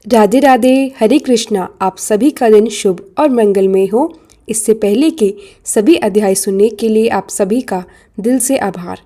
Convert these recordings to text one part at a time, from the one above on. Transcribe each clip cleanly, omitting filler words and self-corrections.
राधे राधे, हरे कृष्णा। आप सभी का दिन शुभ और मंगलमय हो। इससे पहले के सभी अध्याय सुनने के लिए आप सभी का दिल से आभार।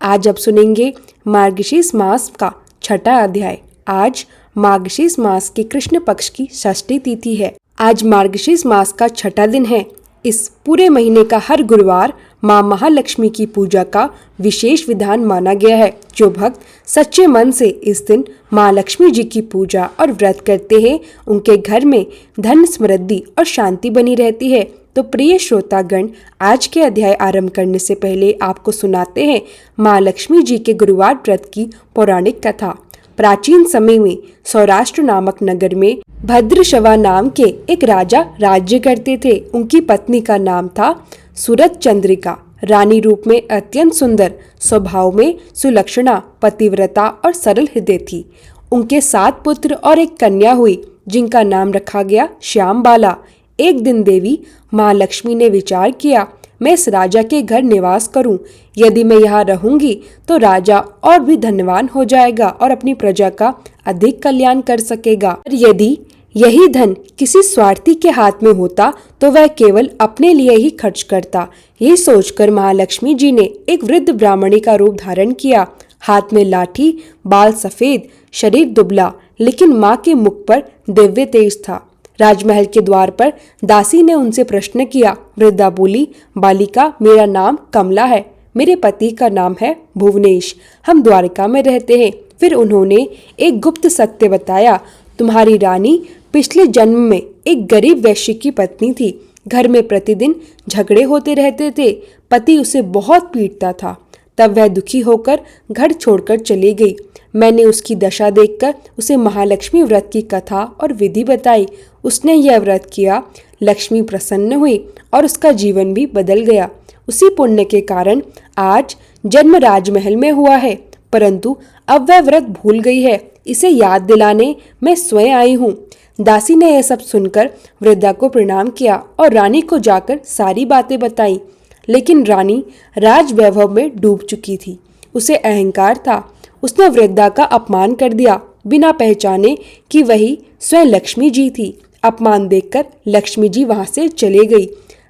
आज आप सुनेंगे मार्गशीर्ष मास का छठा अध्याय। आज मार्गशीर्ष मास के कृष्ण पक्ष की षष्ठी तिथि है। आज मार्गशीर्ष मास का छठा दिन है। इस पूरे महीने का हर गुरुवार माँ महालक्ष्मी की पूजा का विशेष विधान माना गया है। जो भक्त सच्चे मन से इस दिन माँ लक्ष्मी जी की पूजा और व्रत करते हैं, उनके घर में धन समृद्धि और शांति बनी रहती है। तो प्रिय श्रोतागण, आज के अध्याय आरंभ करने से पहले आपको सुनाते हैं माँ लक्ष्मी जी के गुरुवार व्रत की पौराणिक कथा। प्राचीन समय में सौराष्ट्र नामक नगर में भद्रशवा नाम के एक राजा राज्य करते थे। उनकी पत्नी का नाम था सूरत चंद्रिका। रानी रूप में अत्यंत सुंदर, स्वभाव में सुलक्षणा, पतिव्रता और सरल हृदय थी। उनके 7 पुत्र और एक कन्या हुई, जिनका नाम रखा गया श्याम बाला। एक दिन देवी माँ लक्ष्मी ने विचार किया, मैं इस राजा के घर निवास करूं। यदि मैं यहाँ रहूंगी तो राजा और भी धनवान हो जाएगा और अपनी प्रजा का अधिक कल्याण कर सकेगा। और यदि यही धन किसी स्वार्थी के हाथ में होता तो वह केवल अपने लिए ही खर्च करता। यही सोचकर महालक्ष्मी जी ने एक वृद्ध ब्राह्मणी का रूप धारण किया। हाथ में लाठी, बाल सफेद, शरीर दुबला, लेकिन माँ के मुख पर दिव्य तेज था। राजमहल के द्वार पर दासी ने उनसे प्रश्न किया। वृद्धा बोली, बालिका, मेरा नाम कमला है। मेरे पति का नाम है भुवनेश। हम द्वारका में रहते हैं। फिर उन्होंने एक गुप्त सत्य बताया। तुम्हारी रानी पिछले जन्म में एक गरीब वैश्य की पत्नी थी। घर में प्रतिदिन झगड़े होते रहते थे। पति उसे बहुत पीटता था। तब वह दुखी होकर घर छोड़कर चली गई। मैंने उसकी दशा देखकर उसे महालक्ष्मी व्रत की कथा और विधि बताई। उसने यह व्रत किया, लक्ष्मी प्रसन्न हुई और उसका जीवन भी बदल गया। उसी पुण्य के कारण आज जन्म राजमहल में हुआ है, परंतु अब वह व्रत भूल गई है। इसे याद दिलाने मैं स्वयं आई हूँ। दासी ने यह सब सुनकर वृद्धा को प्रणाम किया और रानी को जाकर सारी बातें बताई। लेकिन रानी राज वैभव में डूब चुकी थी। उसे अहंकार था। उसने वृद्धा का अपमान कर दिया, बिना पहचाने कि वही स्वयं लक्ष्मी जी थी। अपमान देखकर लक्ष्मी जी वहां से चले गई।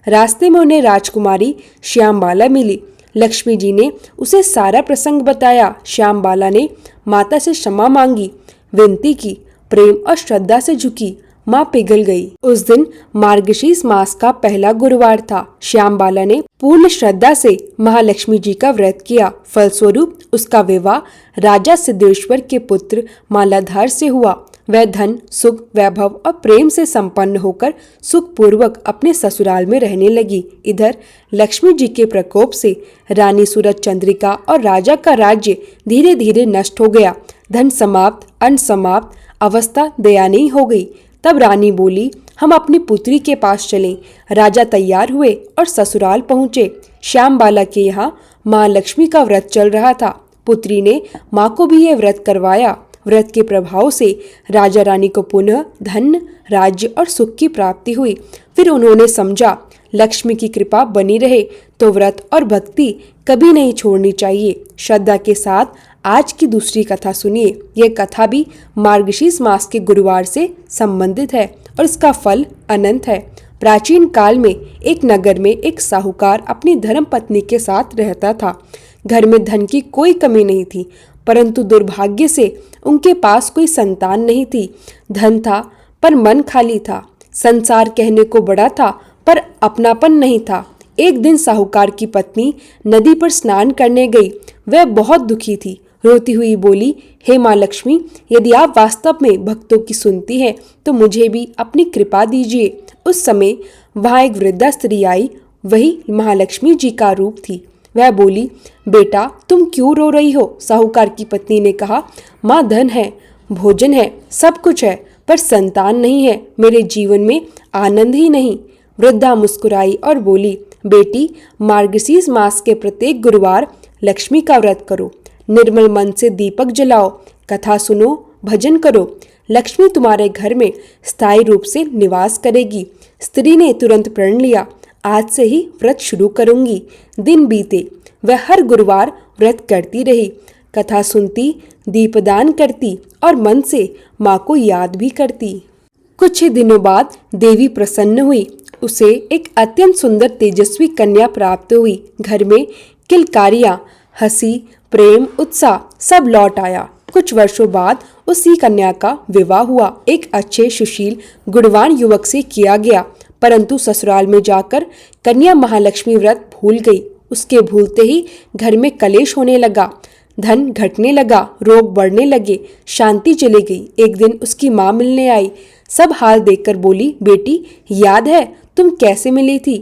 रास्ते में उन्हें राजकुमारी श्यामबाला मिली। लक्ष्मी जी ने उसे सारा प्रसंग बताया। श्यामबाला ने माता से क्षमा मांगी, विनती की, प्रेम और श्रद्धा से झुकी। माँ पिघल गई। उस दिन मार्गशीर्ष मास का पहला गुरुवार था। श्यामबाला ने पूर्ण श्रद्धा से महालक्ष्मी जी का व्रत किया। फलस्वरूप उसका विवाह राजा सिद्धेश्वर के पुत्र मालाधार से हुआ। वह धन, सुख, वैभव और प्रेम से संपन्न होकर सुखपूर्वक अपने ससुराल में रहने लगी। इधर लक्ष्मी जी के प्रकोप से रानी सूरत चंद्रिका और राजा का राज्य धीरे धीरे नष्ट हो गया। धन समाप्त, अन्न समाप्त, अवस्था दयनीय हो गई। तब रानी बोली, हम अपनी पुत्री के पास चलें। राजा तैयार हुए और ससुराल पहुँचे। श्यामबाला के यहाँ माँ लक्ष्मी का व्रत चल रहा था। पुत्री ने माँ को भी यह व्रत करवाया। व्रत के प्रभाव से राजा रानी को पुनः धन, राज्य और सुख की प्राप्ति हुई। फिर उन्होंने समझा, लक्ष्मी की कृपा बनी रहे तो व्रत और भक्ति कभी नहीं छोड़नी चाहिए। श्रद्धा के साथ आज की दूसरी कथा सुनिए। यह कथा भी मार्गशीर्ष मास के गुरुवार से संबंधित है और इसका फल अनंत है। प्राचीन काल में एक नगर में एक साहूकार अपनी धर्म पत्नी के साथ रहता था। घर में धन की कोई कमी नहीं थी, परंतु दुर्भाग्य से उनके पास कोई संतान नहीं थी। धन था पर मन खाली था। संसार कहने को बड़ा था पर अपनापन नहीं था। एक दिन साहूकार की पत्नी नदी पर स्नान करने गई। वह बहुत दुखी थी। रोती हुई बोली, हे माँ लक्ष्मी, यदि आप वास्तव में भक्तों की सुनती हैं तो मुझे भी अपनी कृपा दीजिए। उस समय वहाँ एक वृद्धा स्त्री आई। वही महालक्ष्मी जी का रूप थी। वह बोली, बेटा, तुम क्यों रो रही हो? साहूकार की पत्नी ने कहा, माँ, धन है, भोजन है, सब कुछ है, पर संतान नहीं है। मेरे जीवन में आनंद ही नहीं। वृद्धा मुस्कुराई और बोली, बेटी, मार्गशीर्ष मास के प्रत्येक गुरुवार लक्ष्मी का व्रत करो। निर्मल मन से दीपक जलाओ, कथा सुनो, भजन करो। लक्ष्मी तुम्हारे घर में स्थायी रूप से निवास करेगी। स्त्री ने तुरंत प्रण लिया, आज से ही व्रत शुरू करूंगी। दिन बीते, वह हर गुरुवार व्रत करती रही। कथा सुनती, दीपदान करती और मन से माँ को याद भी करती। कुछ ही दिनों बाद देवी प्रसन्न हुई। उसे एक अत्यंत सुंदर तेजस्वी कन्या प्राप्त हुई। घर में किलकारियां, हंसी, प्रेम, उत्साह सब लौट आया। कुछ वर्षों बाद उसी कन्या का विवाह हुआ। एक अच्छे, सुशील, गुणवान युवक से किया गया, परंतु ससुराल में जाकर कन्या महालक्ष्मी व्रत भूल गई। उसके भूलते ही घर में कलेश होने लगा, धन घटने लगा, रोग बढ़ने लगे, शांति चली गई। एक दिन उसकी माँ मिलने आई। सब हाल देखकर बोली, बेटी याद है तुम कैसे मिली थी?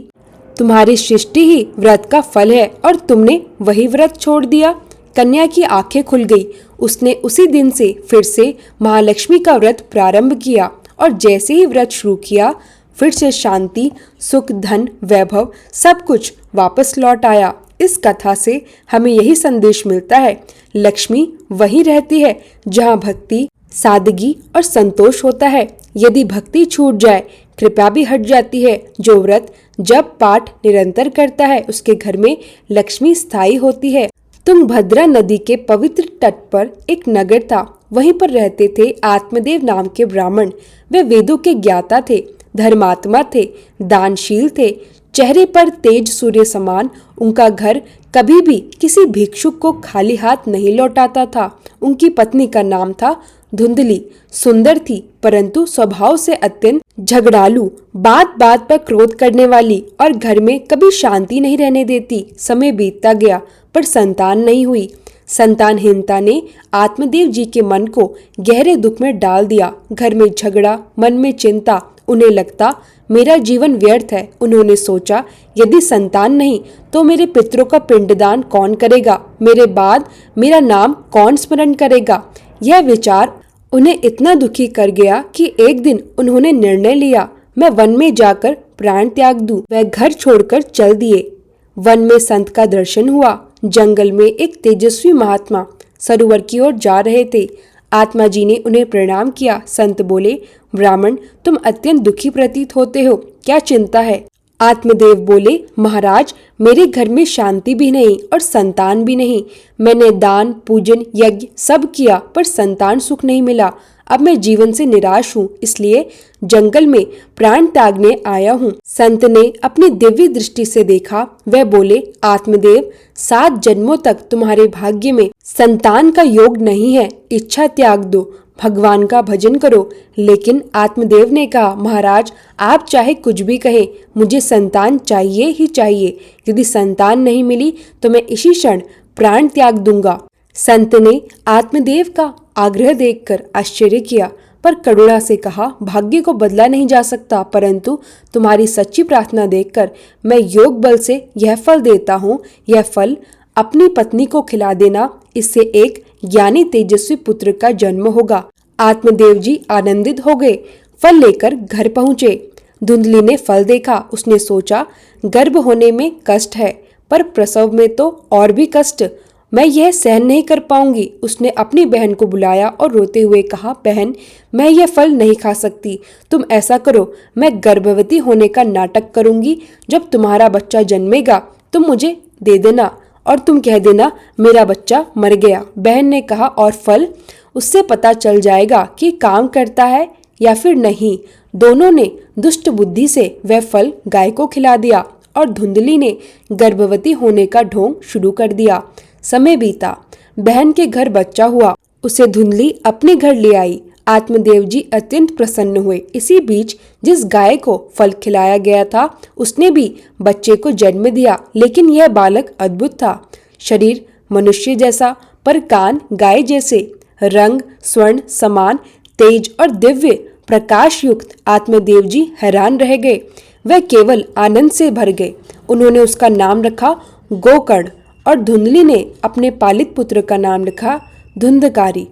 तुम्हारी सृष्टि ही व्रत का फल है और तुमने वही व्रत छोड़ दिया। कन्या की आंखें खुल गई। उसने उसी दिन से फिर से महालक्ष्मी का व्रत प्रारंभ किया और जैसे ही व्रत शुरू किया, फिर से शांति, सुख, धन, वैभव सब कुछ वापस लौट आया। इस कथा से हमें यही संदेश मिलता है, लक्ष्मी वहीं रहती है जहाँ भक्ति, सादगी और संतोष होता है। यदि भक्ति छूट जाए, कृपा भी हट जाती है। जो व्रत, जप, पाठ निरंतर करता है, उसके घर में लक्ष्मी स्थायी होती है। तुंगभद्रा नदी के पवित्र तट पर एक नगर था। वहीं पर रहते थे आत्मदेव नाम के ब्राह्मण। वे वेदों के ज्ञाता थे, धर्मात्मा थे, दानशील थे, चेहरे पर तेज सूर्य समान। उनका घर कभी भी किसी भिक्षुक को खाली हाथ नहीं लौटाता था। उनकी पत्नी का नाम था धुंधली। सुंदर थी, परंतु स्वभाव से अत्यंत झगड़ालू, बात बात पर क्रोध करने वाली और घर में कभी शांति नहीं रहने देती। समय बीतता गया पर संतान नहीं हुई। संतानहीनता ने आत्मदेव जी के मन को गहरे दुख में डाल दिया। घर में झगड़ा, मन में चिंता। उन्हें लगता मेरा जीवन व्यर्थ है। उन्होंने सोचा, यदि संतान नहीं तो मेरे पितरों का पिंडदान कौन करेगा? मेरे बाद मेरा नाम कौन स्मरण करेगा? यह विचार उन्हें इतना दुखी कर गया कि एक दिन उन्होंने निर्णय लिया, मैं वन में जाकर प्राण त्याग दूं। वह घर छोड़कर चल दिए। वन में संत का दर्शन हुआ। जंगल में एक तेजस्वी महात्मा सरोवर की ओर जा रहे थे। आत्मा जी ने उन्हें प्रणाम किया। संत बोले, ब्राह्मण तुम अत्यंत दुखी प्रतीत होते हो, क्या चिंता है? आत्मदेव बोले, महाराज मेरे घर में शांति भी नहीं और संतान भी नहीं। मैंने दान, पूजन, यज्ञ सब किया पर संतान सुख नहीं मिला। अब मैं जीवन से निराश हूँ, इसलिए जंगल में प्राण त्यागने आया हूँ। संत ने अपनी दिव्य दृष्टि से देखा। वह बोले, आत्मदेव 7 जन्मों तक तुम्हारे भाग्य में संतान का योग नहीं है, इच्छा त्याग दो, भगवान का भजन करो। लेकिन आत्मदेव ने कहा, महाराज आप चाहे कुछ भी कहें, मुझे संतान चाहिए ही चाहिए। यदि संतान नहीं मिली तो मैं इसी क्षण प्राण त्याग दूंगा। संत ने आत्मदेव का आग्रह देखकर आश्चर्य किया, पर करुणा से कहा, भाग्य को बदला नहीं जा सकता, परंतु तुम्हारी सच्ची प्रार्थना देखकर मैं योग बल से यह फल देता हूँ। यह फल अपनी पत्नी को खिला देना, इससे एक ज्ञानी तेजस्वी पुत्र का जन्म होगा। आत्मदेव जी आनंदित हो गए। फल लेकर घर पहुँचे। धुंधली ने फल देखा। उसने सोचा, गर्भ होने में कष्ट है, पर प्रसव में तो और भी कष्ट, मैं यह सहन नहीं कर पाऊंगी। उसने अपनी बहन को बुलाया और रोते हुए कहा, बहन मैं यह फल नहीं खा सकती। तुम ऐसा करो, मैं गर्भवती होने का नाटक करूंगी। जब तुम्हारा बच्चा जन्मेगा तुम मुझे दे देना और तुम कह देना मेरा बच्चा मर गया। बहन ने कहा, और फल? उससे पता चल जाएगा कि काम करता है या फिर नहीं। दोनों ने दुष्ट बुद्धि से वह फल गाय को खिला दिया और धुंधली ने गर्भवती होने का ढोंग शुरू कर दिया। समय बीता। बहन के घर बच्चा हुआ। उसे धुंधली अपने घर ले आई। आत्मदेव जी अत्यंत प्रसन्न हुए। इसी बीच जिस गाय को फल खिलाया गया था उसने भी बच्चे को जन्म दिया। लेकिन यह बालक अद्भुत था। शरीर मनुष्य जैसा, पर कान गाय जैसे, रंग स्वर्ण समान, तेज और दिव्य प्रकाश युक्त। आत्मदेव जी हैरान रह गए। वह केवल आनंद से भर गए। उन्होंने उसका नाम रखा गोकर्ण और धुंधली ने अपने पालित पुत्र का नाम रखा धुंधकारी।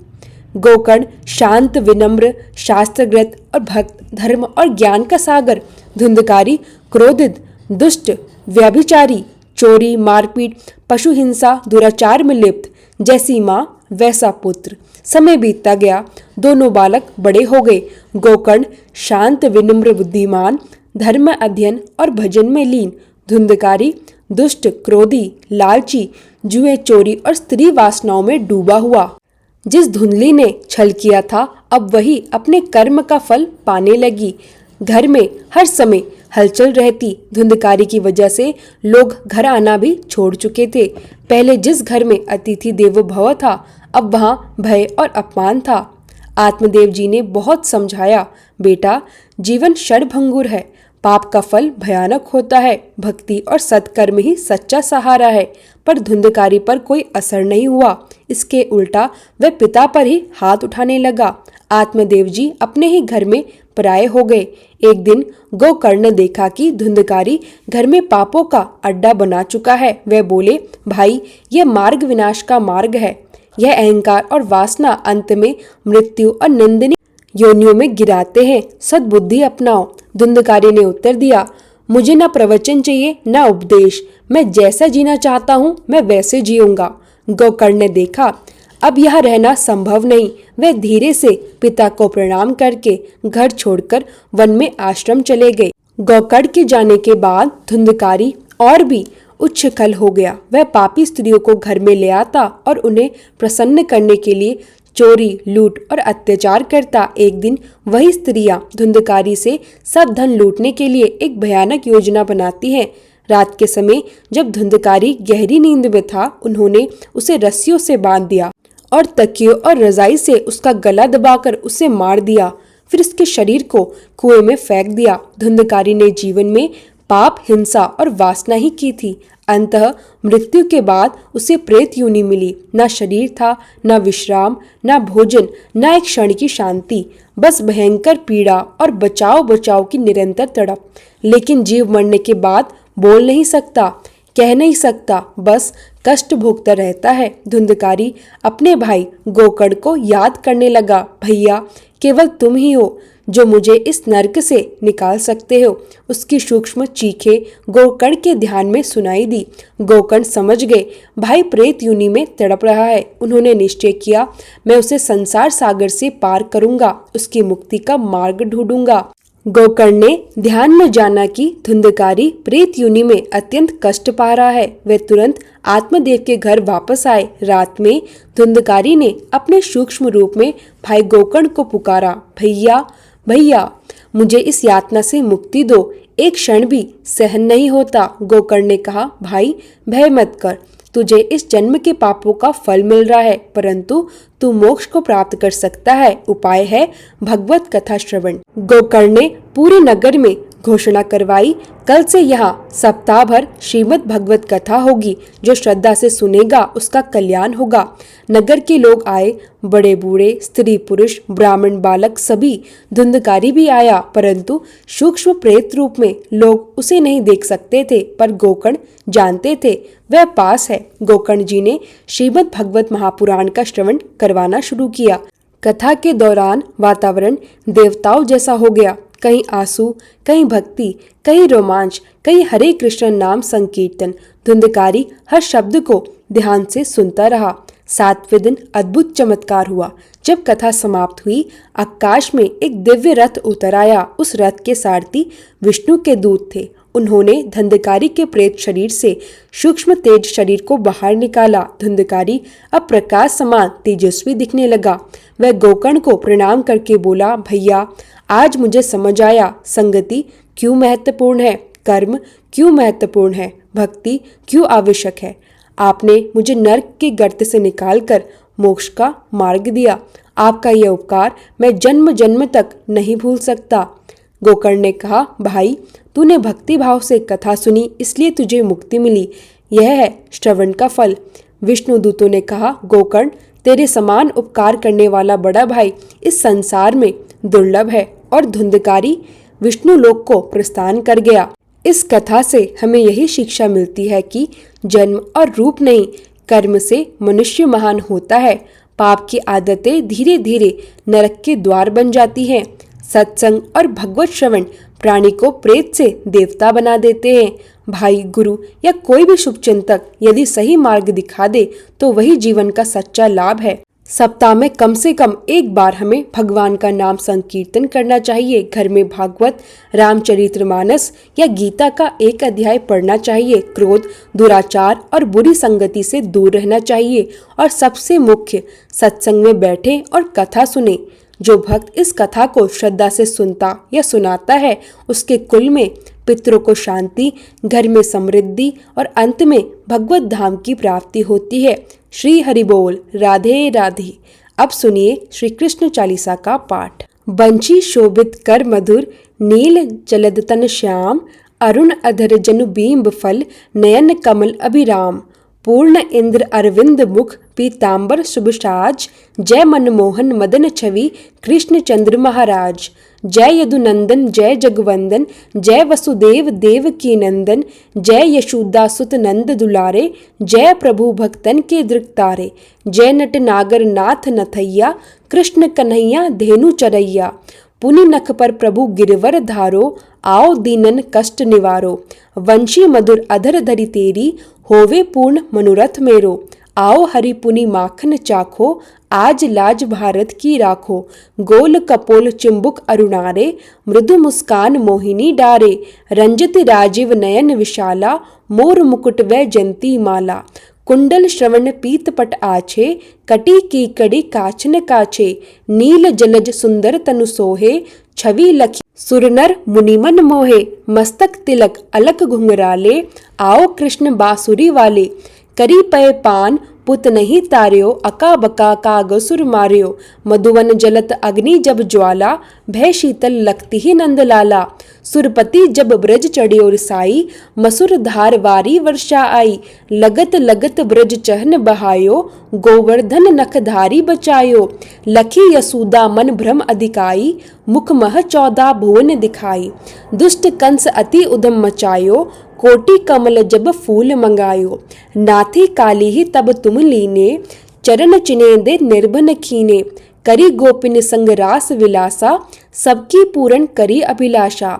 गोकर्ण शांत, विनम्र, शास्त्रग्रत और भक्त, धर्म और ज्ञान का सागर। धुंधकारी क्रोधित, दुष्ट, व्यभिचारी, चोरी, मारपीट, पशु हिंसा, दुराचार में लिप्त। जैसी माँ वैसा पुत्र। समय बीतता गया। दोनों बालक बड़े हो गए। गोकर्ण शांत, विनम्र, बुद्धिमान, धर्म अध्ययन और भजन में लीन। धुंधकारी दुष्ट, क्रोधी, लालची, जुए, चोरी और स्त्री वासनाओं में डूबा हुआ। जिस धुंधली ने छल किया था अब वही अपने कर्म का फल पाने लगी। घर में हर समय हलचल रहती। धुंधकारी की वजह से लोग घर आना भी छोड़ चुके थे। पहले जिस घर में अतिथि देवो भव था अब वहां भय और अपमान था। आत्मदेव जी ने बहुत समझाया, बेटा जीवन क्षणभंगुर है, पाप का फल भयानक होता है, भक्ति और सत्कर्म ही सच्चा सहारा है। पर धुंधकारी पर कोई असर नहीं हुआ, इसके उल्टा वह पिता पर ही हाथ उठाने लगा। आत्मदेव जी अपने ही घर में पराये हो गए। एक दिन गोकर्ण ने देखा कि धुंधकारी घर में पापों का अड्डा बना चुका है। वह बोले, भाई यह मार्ग विनाश का मार्ग है। यह अहंकार और वासना अंत में मृत्यु और निंदनीय योनियों में गिराते हैं। सद्बुद्धि अपनाओ। धुंधकारी ने उत्तर दिया, मुझे न प्रवचन चाहिए न उपदेश, मैं जैसा जीना चाहता हूँ मैं वैसे जीऊंगा। गोकर्ण ने देखा अब यह रहना संभव नहीं। वह धीरे से पिता को प्रणाम करके घर छोड़कर वन में आश्रम चले गए। गोकर्ण के जाने के बाद धुंधकारी और भी उच्छृंखल हो गया। वह पापी स्त्रियों को घर में ले आता और उन्हें प्रसन्न करने के लिए चोरी, लूट और अत्याचार करता। एक दिन वही स्त्रियां धुंधकारी से सब धन लूटने के लिए एक भयानक योजना बनाती हैं। रात के समय जब धुंधकारी गहरी नींद में था, उन्होंने उसे रस्सियों से बांध दिया और तकियों और रजाई से उसका गला दबाकर उसे मार दिया। फिर उसके शरीर को कुएं में फेंक दिया। धुंधकारी ने जीवन में पाप, हिंसा और वासना ही की थी। अंततः मृत्यु के बाद उसे प्रेत योनि मिली। न शरीर था, न विश्राम, न भोजन, न एक क्षण की शांति, बस भयंकर पीड़ा और बचाव बचाव की निरंतर तड़प। लेकिन जीव मरने के बाद बोल नहीं सकता, कह नहीं सकता, बस कष्ट भोगता रहता है। धुंधकारी अपने भाई गोकर्ण को याद करने लगा, भैया केवल तुम ही हो जो मुझे इस नरक से निकाल सकते हो। उसकी सूक्ष्म चीखें गोकर्ण के ध्यान में सुनाई दी। गोकर्ण समझ गए, भाई प्रेत योनि में तड़प रहा है। उन्होंने निश्चय किया, मैं उसे संसार सागर से पार करूंगा, उसकी मुक्ति का मार्ग ढूंढूंगा। गोकर्ण ने ध्यान में जाना कि धुंधकारी प्रेत योनि में अत्यंत कष्ट पा रहा है। वे तुरंत आत्मदेव के घर वापस आए। रात में धुंधकारी ने अपने सूक्ष्म रूप में भाई गोकर्ण को पुकारा, भैया भैया मुझे इस यातना से मुक्ति दो, एक क्षण भी सहन नहीं होता। गोकर्ण ने कहा, भाई भय मत कर, तुझे इस जन्म के पापों का फल मिल रहा है, परंतु तू मोक्ष को प्राप्त कर सकता है। उपाय है भगवत कथा श्रवण। गोकर्ण ने पूरे नगर में घोषणा करवाई, कल से यहाँ सप्ताह भर श्रीमद् भगवत कथा होगी। जो श्रद्धा से सुनेगा उसका कल्याण होगा। नगर के लोग आए, बड़े बूढ़े, स्त्री पुरुष, ब्राह्मण बालक सभी। धुंधकारी भी आया, परंतु सूक्ष्म प्रेत रूप में लोग उसे नहीं देख सकते थे, पर गोकर्ण जानते थे वह पास है। गोकर्ण जी ने श्रीमद् भगवत महापुराण का श्रवण करवाना शुरू किया। कथा के दौरान वातावरण देवताओं जैसा हो गया। कहीं आंसू, कहीं भक्ति, कहीं रोमांच, कहीं हरे कृष्ण नाम संकीर्तन। धुंधकारी हर शब्द को ध्यान से सुनता रहा। 7वें दिन अद्भुत चमत्कार हुआ। जब कथा समाप्त हुई, आकाश में एक दिव्य रथ उतर आया। उस रथ के सारथी विष्णु के दूत थे। उन्होंने धुंधकारी के प्रेत शरीर से सूक्ष्म तेज शरीर को बाहर निकाला। धुंधकारी अब प्रकाश समान तेजस्वी दिखने लगा। वह गोकर्ण को प्रणाम करके बोला, भैया आज मुझे समझ आया, संगति क्यों महत्वपूर्ण है, कर्म क्यों महत्वपूर्ण है, भक्ति क्यों आवश्यक है। आपने मुझे नरक के गर्त से निकालकर मोक्ष का मार्ग दिया। आपका यह उपकार मैं जन्म जन्म तक नहीं भूल सकता। गोकर्ण ने कहा, भाई तूने भक्ति भाव से कथा सुनी, इसलिए तुझे मुक्ति मिली। यह है श्रवण का फल। विष्णु दूतों ने कहा, गोकर्ण तेरे समान उपकार करने वाला बड़ा भाई इस संसार में दुर्लभ है। और धुंधकारी विष्णु लोक को प्रस्थान कर गया। इस कथा से हमें यही शिक्षा मिलती है कि जन्म और रूप नहीं, कर्म से मनुष्य महान होता है। पाप की आदतें धीरे धीरे नरक के द्वार बन जाती हैं। सत्संग और भगवत श्रवण प्राणी को प्रेत से देवता बना देते हैं। भाई, गुरु या कोई भी शुभचिंतक यदि सही मार्ग दिखा दे तो वही जीवन का सच्चा लाभ है। सप्ताह में कम से कम एक बार हमें भगवान का नाम संकीर्तन करना चाहिए। घर में भागवत, रामचरितमानस या गीता का एक अध्याय पढ़ना चाहिए। क्रोध, दुराचार और बुरी संगति से दूर रहना चाहिए और सबसे मुख्य, सत्संग में बैठे और कथा सुने। जो भक्त इस कथा को श्रद्धा से सुनता या सुनाता है, उसके कुल में पितरों को शांति, घर में समृद्धि और अंत में भगवत धाम की प्राप्ति होती है। श्री हरि बोल। राधे राधे। अब सुनिए श्री कृष्ण चालीसा का पाठ। बंशी शोभित कर मधुर, नील जलद तन श्याम, अरुण अधर जनु बीम्ब फल, नयन कमल अभिराम। पूर्ण इंद्र अरविंद मुख, पीतांबर शुभ साज, जय मनमोहन मदन छवि, कृष्ण चंद्र महाराज। जय यदुनंदन जय जगवंदन, जय वसुदेव देव की नंदन, जय यशोदा सुत नंद दुलारे, जय प्रभु भक्तन के दृक्तारे। जय नट नागर नाथ नथैया, कृष्ण कन्हैया धेनु चरैया। पुनि नख पर प्रभु गिरवर धारो, आओ दीनन कष्ट निवारो। वंशी मधुर अधर धरि तेरी, होवे पूर्ण मनोरथ मेरो। आओ हरि पुनि माखन चाखो, आज लाज भारत की राखो। गोल कपोल चिंबुक अरुणारे, मृदु मुस्कान मोहिनी डारे। रंजित राजीव नयन विशाला, मोर मुकुट व जंती माला। कुंडल श्रवण पीत पट आछे, कटी की कड़ी काचन काछे। नील जलज सुंदर तनु सोहे, छवि लखी सुरनर मुनिमन मोहे। मस्तक तिलक अलक घुंघराले, आओ कृष्ण बांसुरी वाले। करी पय पान पुत नहीं तार्यो, अका बका कागसुर मार्यो। मधुवन जलत अग्नि जब ज्वाला, भय शीतल लखती ही नंदलाला। सुरपति जब ब्रज चढ़ियो रिसाई, मसुर धार वारी वर्षा आई। लगत लगत ब्रज चहन बहायो, गोवर्धन नखधारी बचायो। लखी यशोदा मन भ्रम अधिकाई, मुख मह 14 भुवन दिखाई। दुष्ट कंस अति उदम मचायो, कोटि कमल जब फूल मंगायो। नाथी काली ही तब तुम लीने, चरण चिने दे निर्भन कीने। करी गोपिन संग रास विलासा, सबकी पूर्ण करी अभिलाषा।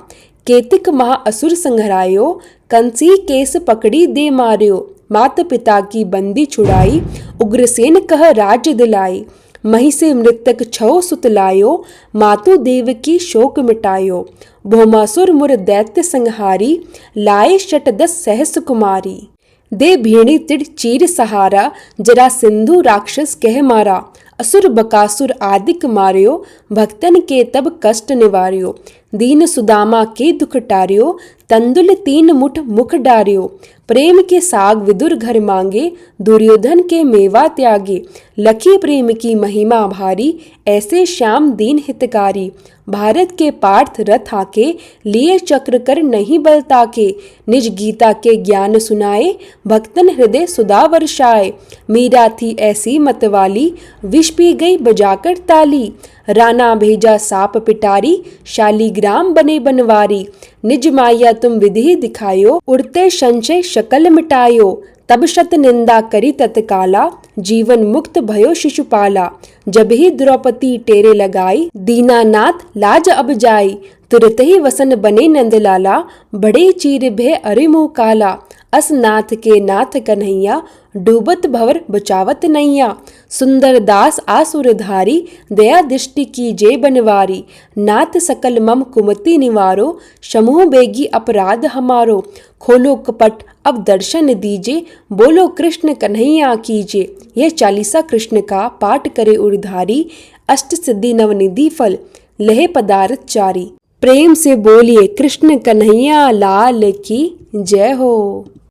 केतिक महा असुर संहरायो, कंसी केस पकड़ी दे मार्यो। मात पिता की बंदी छुड़ाई, उग्रसेन कह राज्य दिलाई। मही से मृतक छो सुत लायो, मातु देव की शोक मिटायो। भौमासुर मुर दैत्य संहारी, लाए शत 10 सहस कुमारी। दे भीणी तिड़ चीर सहारा, जरा सिंधु राक्षस कह मारा। असुर बकासुर आदिक मार्यो, भक्तन के तब कष्ट निवार्यो। दीन सुदामा के दुख टार्यो, तंदुल 3 मुठ मुख डार्यो। प्रेम के साग विदुर घर मांगे, दुर्योधन के मेवा त्यागे। लखी प्रेम की महिमा भारी, ऐसे श्याम दीन हितकारी। भारत के पार्थ रथ आके, लिए चक्र कर नहीं बल ताके। निज गीता के ज्ञान सुनाए, भक्तन हृदय सुधा वर्षाए। मीरा थी ऐसी मतवाली, विष पी गई बजाकर ताली। राणा भेजा साप पिटारी, शालीग्राम बने बनवारी। निज माया तुम विधि दिखायो, उड़ते संशय शकल मिटायो। तब शत निंदा करी तत्काला, जीवन मुक्त भयो शिशुपाला। जब ही द्रौपदी टेरे लगाई, दीनानाथ लाज अब जाई। तुरत ही वसन बने नंदलाला, बड़े चीर भय अरे मुँह काला। अस नाथ के नाथ कन्हैया, डूबत भवर बचावत नैया। सुंदर दास आसुरधारी, दया दृष्टि की जे बनवारी। नाथ सकल मम कुमति निवारो, समूह बेगी अपराध हमारो। खोलो कपट अब दर्शन दीजे, बोलो कृष्ण कन्हैया कीजे। यह चालीसा कृष्ण का पाठ करे उर्धारी, अष्ट सिद्धि नवनिधि फल लहे पदार्थ चारी। प्रेम से बोलिए कृष्ण कन्हैया लाल की जय हो।